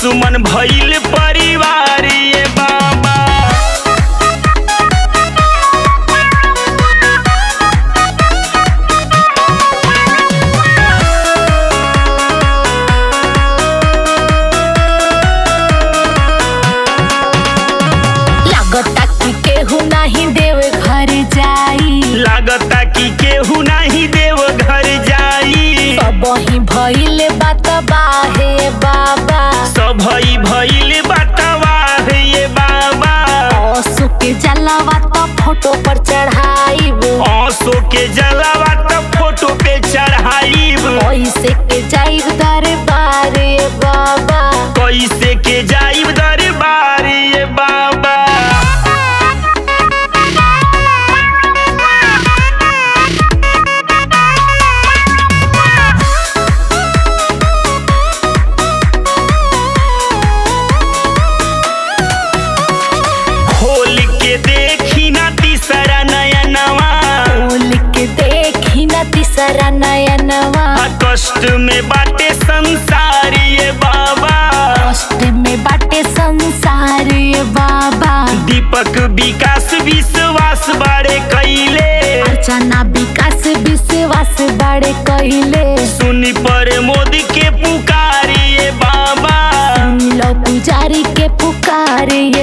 दुश्मन भइल परिवार ये बाबा। लागता कि केहू नहीं देव घर जाई, लागता कि केहू नहीं देव घर जाई। सबही भइल बात बाहे बाबा, सबही भइल बातवा है ये बाबा। आंसू के जलावा तो फोटो पर चढ़ाईब, आंसू के जलावा तो फोटो पे चढ़ाईब। कैसे के जाइब दरबार ये बाबा, कैसे के जाइब दरबार ये बाबा। खोल के देखी ना तीसरा नयनवा, खोल के देखी न तीसरा नयनवा। कष्ट में बाटे संसार ये बाबा। कष्ट में बाटे संसार ये बाबा, दीपक विकास विश्वास बारे कैले। अर्चना विकास विश्वास बड़े कहले, सुनी पर मोदी के पुकार ये बाबा। सुन लो पुजारी के पुकार ये